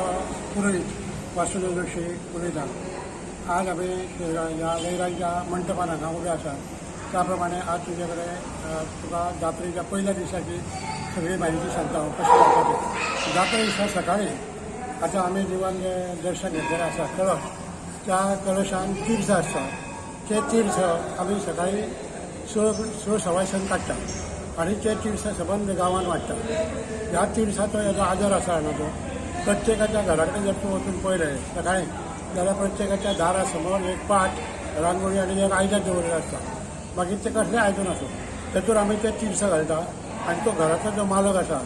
देवळाचो पुरोहीत वासुदेव जोशी उलयता. आज आमी ह्या लयराईच्या मंटपान हांगा उबे आसा. त्या प्रमाणे आज तुजे कडेन तुका जात्रेच्या पयल्या दिसाची सगळी म्हायती सांगता हांव कशें जाता तें. जात्रे दिसा सकाळी आतां आमी देवान जे दर्शन घेतलेलें आसा कळश, त्या कळशान तीर्थ आसता. ते तीर्थ आमी सकाळी स सवायसन काडटा आनी ते तीर्थ सबंद गांवांत वाडटा. ह्या तिर्साचो हेजो आदर आसा हांगा तो. प्रत्येकाच्या घरा कडेन जर तूं वचून पळयलें सकाळी जाल्यार प्रत्येकाच्या दारा समोर एक पाट, रांगोळी आनी एक आयदन दवरलेलें आसता. मागीर तें कसलें आयदन आसूं तातूंत आमी ते तिर्स घालता आनी तो घराचो जो मालक आसा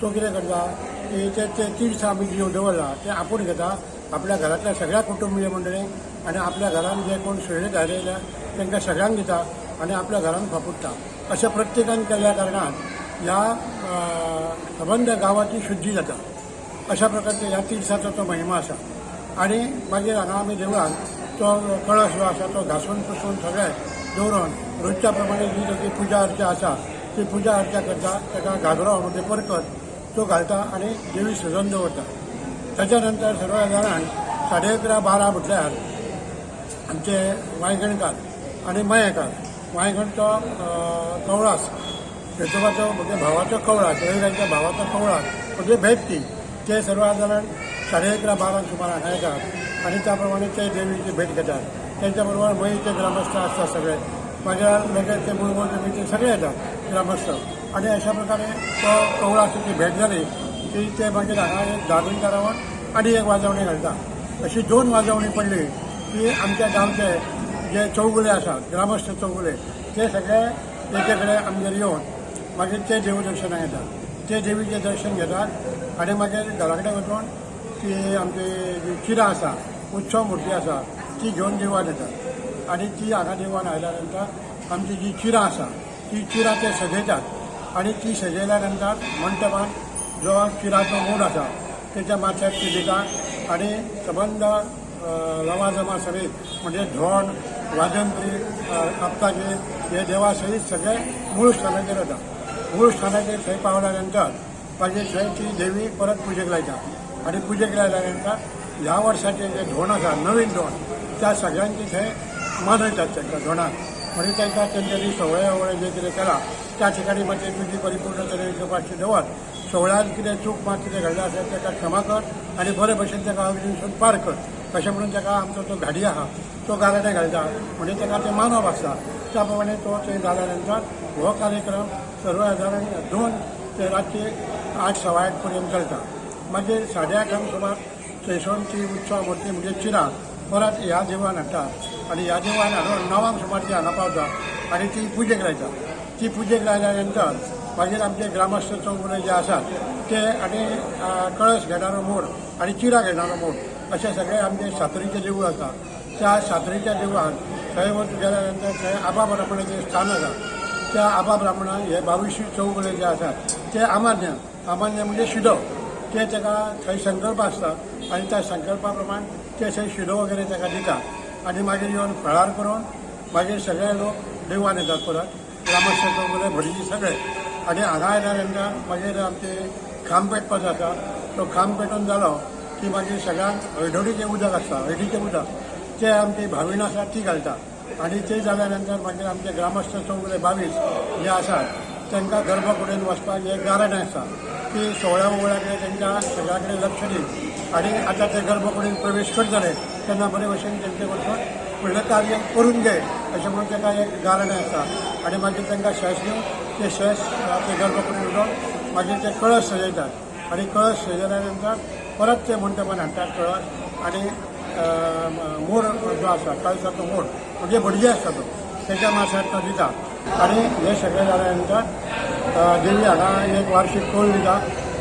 तो कितें करता की ते तिर्स आमी जे दवरला ते आपूण घेता आपल्या घरांतल्या सगळ्या कुटुंबीय मंडळींक आनी आपल्या घरान जे कोण सोयरे धायलेल्या तांकां सगळ्यांक दिता आनी आपल्या घरान फापुडटा. अशें प्रत्येकान केल्ल्या कारणान ह्या सबंद गांवाची शुद्धी जाता. अशा प्रकारचे ह्या तिर्साचो तो महिमा आसा. आनी मागीर हांगा आमी देवळान तो कळश जो आसा तो घासून पुसून सगळें दवरून रोजच्या प्रमाणे जी ताची पुजा अर्चा आसा ती पुजा अर्चा करता. ताका घागरो म्हणजे परकत तो घालता आनी देवी सजोवन दवरता. ताच्या नंतर सर्वसाधारण 11:30-12 म्हटल्यार आमचे वांयगणकार आनी मयेकार, वांयगणचो कवळास, पेटोवाचो म्हणजे भावाचो कवळास, लयराईच्या भावाचो कवळास म्हणजे भेट ती ते सर्वसाधारण 11:30-12 सुमार हांगा येतात आनी त्या प्रमाणे ते देवीची भेट घेतात. त्यांच्या बरोबर मयीचे ग्रामस्थ असतात सगळे. मागीर लगेच ते मुळगोळ देवीचे सगळे येतात ग्रामस्थ आनी अशा प्रकारे तो कवळासाची भेट जाली की ते मागीर हांगा एक धार्मिक रावण आनी एक वाजवणी घालता. अशी 2 वाजवणी पडली की आमच्या गांवचे जे चौगुले आसात, ग्रामस्थ चौगुले, ते सगळे एके कडेन आमगेर येवन मागीर ते देवदर्शनाक येतात. ते देवीचें दर्शन घेतात आनी मागीर घरा कडेन वचून ती आमची जी चिरा आसा, उत्सव मुर्ती आसा ती घेवन देवान येतात. आनी ती हांगा देवान आयल्या नंतर आमची जी चिरा आसा ती चिरा ते सजयतात आनी ती सजयल्या नंतर मंटपान जो चिराचो मूड आसा तेच्या माथ्यार ती दितात आनी सबंद लवाजमा सरीत म्हणजे धोंड, वाजंत्री, आपताचे हे देवा सहीत सगळे मूळ स्थानाचेर वता. मूळ स्थानाचेर थंय पावल्या नंतर मागीर थंय ती देवी परत पुजेक लायता आनी पुजेक लायल्या नंतर ह्या वर्साचे जे धोंड आसा, नवीन धोंड, त्या सगळ्यांची थंय मानयतात तांकां धोंडाक. म्हणजे तांकां तेंच्यांनी सवळे जे कितें केलां त्या ठिकाणी मागीर तुजी परिपूर्ण तरेन तपासणी दवर. सवळ्यात कितें चूक मात कितें घडलें आसा ताका क्षमा कर आनी बरे भशेन ताका अग्नीसून पार कर अशें म्हणून ताका आमचो तो घाडी आहा तो गाराणें घालता. म्हणजे ताका तें मानप आसता. त्या प्रमाणे तो थंय जाल्या नंतर हो कार्यक्रम सर्वसाधारण 2 ते रातची 8-8:15 पर्यंत चलता. मागीर 8:30 सुमार थंयसून उत्सव मूर्ती म्हणजे चिरा परत ह्या देवळान हाडटा आनी ह्या देवळान हाडून 9 सुमार ती हांगा पावता आनी ती पुजेक लायता. ती पुजेक लायल्या नंतर मागीर आमचे ग्रामस्थ चौगुले जे आसात ते आनी कळश घेणारो मूड आनी चिरा घेणारो मूड अशें सगळे आमचे सातेरीचें देवूळ आसा. त्या सातेरीच्या देवळान थंय वच गेल्या नंतर थंय आबा ब्राह्मणाचें स्थान आसा. त्या आबा ब्राह्मणान हे 22 चौगुले जे आसात ते अमान्य म्हणजे शिदो ते ताका थंय संकल्प आसता आनी त्या संकल्पा प्रमाण ते थंय शिदो वगैरे ताका दितात आनी मागीर येवन फळार करून मागीर सगळे लोक देवळान येतात परत ग्रामस्थ चौगुले भटजी सगळे. आनी हांगा आयल्या नंतर मागीर आमचे खांब पेटपाचो आसा. तो खांब पेटोवन जालो की मागीर सगळ्यांक हळडोळीचें उदक आसता, हळडीचें उदक ते आमची भावीण आसा ती घालता आनी ते जाल्या नंतर मागीर आमचे ग्रामस्थ चौगुले 22 जे आसात तांकां गर्भकुडीन वचपाक एक गाराणें आसता. ती 16 कडेन तांच्या सगळ्या कडेन लक्ष दिवन आनी आतां ते गर्भकुडीन प्रवेश करतले तेन्ना बरे भशेन तेंचे वचून फुडलें कार्य करून घे अशें म्हणून ताका एक गाराणें आसता. आनी मागीर तांकां शेस दिवन ते शेस ते गर्भकुडीन उडोवन मागीर ते कळश सजयतात आनी कळश सजयल्या नंतर परत ते मंटपान हाडटात कळश आनी मूड जो आसा कळसाचो मूड म्हणजे भटजी आसता तो तेच्या माथ्यार तो दिता. आनी हे सगळें जाल्या नंतर देवी हांगा एक वार्षिक कौल दिता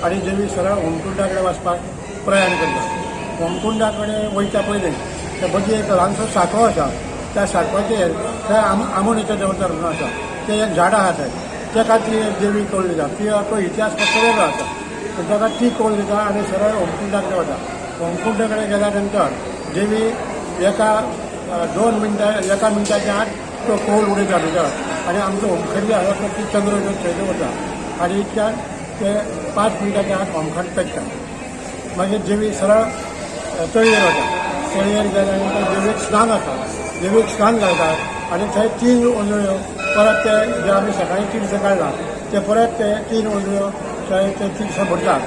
आनी देवी सरळ होमकुंडा कडेन वचपाक प्रयाण करता. होमकुंडा कडेन वयच्या पयलीं ते बगी एक ल्हानसो सांको आसा. त्या सांकवाचेर थंय आमोणीचो देवतार म्हणून आसा. ते एक झाड आहा थंय ताका ती देवी कौल दिता. तो इतिहास फक्त वेगळो आसा. ताका ती कौल दिता आनी सरळ होमकुंडा कडेन वता. होमकुंडा कडेन गेल्या नंतर देवी एका 2 मिनटां 1 मिनटाच्या आत तो कौल उडयता भितर आनी आमचो होमखंडी आसा तो ती चंद्र थंय दवरता आनी इतल्यान ते 5 मिनटाच्या आत होमखंड पेटता. मागीर देवी सरळ तळयेर वता. तळयेर गेल्या नंतर देवीक स्नान आसा. देवीक स्नान घालतात आनी थंय 3 ओंजळ्यो परत ते जे आमी सकाळीं तिनसां काडला ते परत ते 3 ओंजळ्यो थंय ते तिनसां भरतात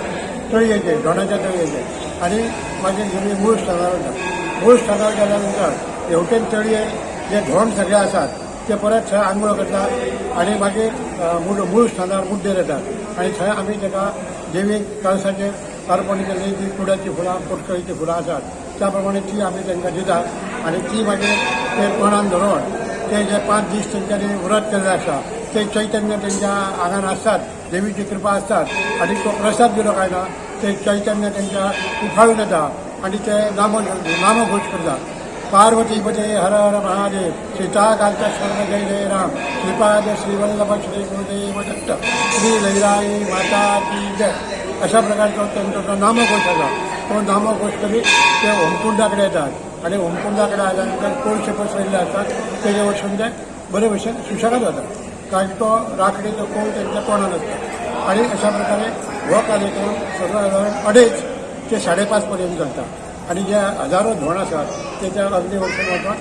तळयेचेर, धोंडाच्या तळयेचेर. आनी मागीर देवी मूळ स्थानार वता. मूळ स्थानार गेल्या नंतर हेवटेन तळयेर जे धोंड सगळे आसात ते परत थंय आंघोळ करतात आनी मागीर मूळ स्थानार मुड्डेर येतात आनी थंय आमी ताका देवीक कळसाचेर अर्पण केल्ली जी कुड्याची फुलां, पोटकळीची फुलां आसात त्या प्रमाणे ती आमी तांकां दितात आनी ती मागीर ते तोंडान धरून ते जे 5 दीस तेंच्यांनी व्रत केल्लें आसा ते चैतन्य तेंच्या आंगान आसतात, देवीची कृपा आसतात आनी तो प्रसाद दिलो काय ना ते चैतन्य तेंच्या उफाळून येता आनी ते नामघोश करतात. पार्वती पते हर हर महादेव, सीताकांत स्वर्ग जय जय राम, श्रीपाद श्रीवल्लभ श्री गुरुदेव दत्त, श्री लैराई माता की जय. अशा प्रकारचा त्यांचा जो नामघोष आसा तो नामघोष करीत ते होमकुंडाकडे येतात आणि होमकुंडाकडे आल्यानंतर कोळशे पसरलेले असतात तेजे वचून ते बरे भशेन सुशेगाद जातात कारण तो राखडीचो कोळ त्यांच्या तोंडान असता. आणि अशा प्रकारे हो कार्यक्रम सर्वसाधारण 2:30 ते 5:30 पर्यंत चलता. आणि जे हजारो धोंड आसात ते त्या अग्नी वर्षान वचून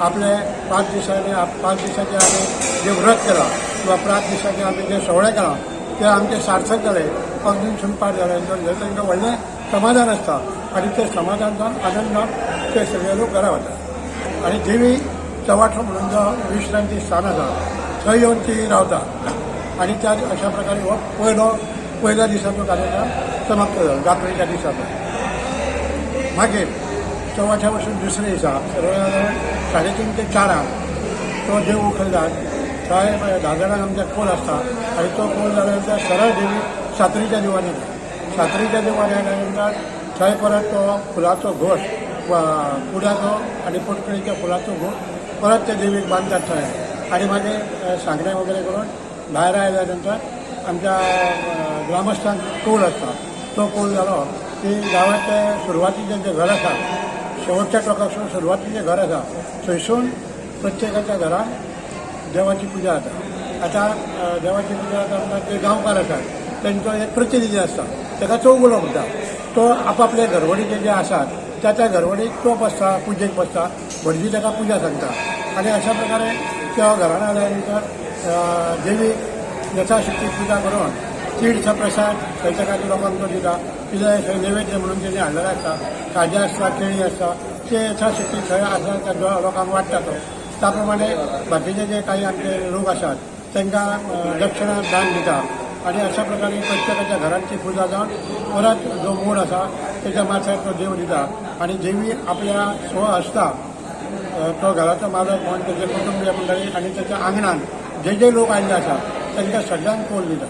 आपले 5 दिसांचे आमी जे व्रत केला किंवा 5 दिसांचे आमी जे सोहळे केला ते आमचे सार्थक जाले, अग्नीसून पार जाल्यानंतर तांकां व्हडलें समाधान आसता आनी ते समाधानान आनंदान ते सगळे लोक घरा वतात. आनी देवी चवाठो म्हणून जो विश्रांती स्थान आसा थंय येवन ती रावता आनी त्या अशा प्रकारे हो पयल्या दिसाचो कार्यक्रम समाप्त जालो, जात्रेच्या दिसाचो. मागीर चवाठ्या वचून दुसरे दिसा सर्वसाधारण 3:30 ते 4 तो देव उखलतात. थंय 10 जाणांक आमच्या कोल आसता आनी तो कोल जाल्या नंतर सरळ देवी सातरीच्या देवान येता. सातरीच्या देवान येयल्यानंतर थंय परत तो फुलाचो घोट कुड्याचो आनी पोटकळीच्या फुलाचो घोट परत ते देवीक बांदतात थंय. आनी मागीर सांगणे वगैरे करून भायर आयल्या नंतर आमच्या ग्रामस्थांक कौल आसता. तो कौल जालो की गांवांतले सुरवातीचें जें घर आसा, शेवटच्या टोकासून सुरवातीचें घर आसा थंयसून प्रत्येकाच्या घरान देवाची पुजा जाता. आतां देवाची पुजा जाता जे गांवकार आसात तांचो एक प्रतिनिधी आसता ताका चौगुलो म्हणटा. तो आपापले घरवडीचे जे आसात त्या घरवडीक तो बसता, पुजेक बसता, भटजी ताका पुजा सांगता. आनी अशा प्रकारे त्या घरान आल्या नंतर देवीक यथाशक्ती पुजा करून तीर्थचा प्रसाद थंय ताका लोकांक तो दिता. कितें थंय नैवेद्य म्हणून तेणे हाडलेले आसता, खाजें आसता, केळी आसता ते यथाशक्ती थंय आसा त्या लोकांक वाडटा तो. त्या प्रमाणे बाकीचे जे काही आमचे लोक आसात तांकां दक्षिणा दान दिता. आणि अशा प्रकारे प्रत्येकाच्या घरांची पुजा जावन परत जो मूड आसा त्याच्या माथ्यार तो देव दिता. आणि देवी आपल्या स्वहस्ता तो घराचो मालक म्हण त्याचे कुटुंबीय मंडळी आणि त्याच्या आंगणान जे लोक आयिल्ले आसात तांकां सगळ्यांक कौल दिता.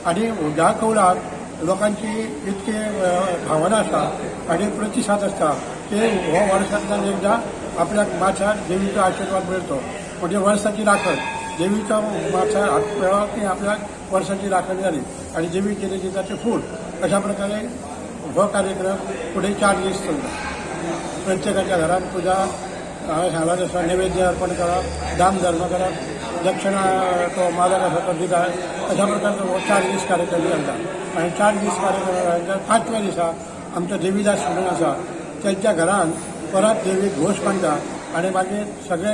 आणि ह्या कौलाक लोकांची इतकी भावना आसता आणि प्रतिसाद आसता की हो वर्सांतल्यान एकदा आपल्याक माथ्यार देवीचो आशिर्वाद मेळटो. म्हणजे वर्साची राखण देवीच्या माथ्यार हात मेळ्ळो की आपल्याक वर्साची राखण जाली आणि देवी कितें दिता तें फूल. अशा प्रकारे हो कार्यक्रम फुडें 4 दीस चलता. प्रत्येकाच्या घरात पुजा हांवें सांगला तसं नैवेद्य अर्पण करप, दान धर्म करप, दक्षिणा तो मालक आसा तो दिता. अशा प्रकारचो हो 4 दीस कार्यक्रम चलता. आणि 4 दीस कार्यक्रम जाल्यानंतर 5व्या दिसा आमचो देवीदास म्हणून आसा त्यांच्या घरान परत देवीक घोश बांदता. आणि मागीर सगळे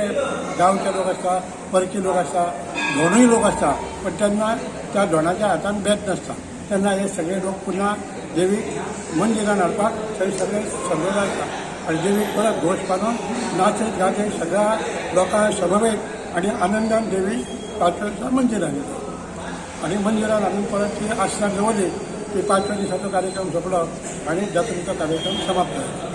गांवचे लोक आसता, परकी लोक आसता, धोंडूय लोक आसता, पण तेन्ना त्या धोंडाच्या हातान बेत नासता. तेन्ना हे सगळे लोक पुन्हा देवीक मंदिरान हाडपाक थंय सगळे सगळे आसता. आणि देवीक परत घोश बांदून नाचत गाचत सगळ्या लोकांक समवेत आणि आनंदान देवी पाचव्या मंदिरान येता. आणि मंदिरान हाडून परत ती आसना दवरली की 5व्या दिसाचो कार्यक्रम सोंपलो आणि जात्रेचो कार्यक्रम समाप्त जालो.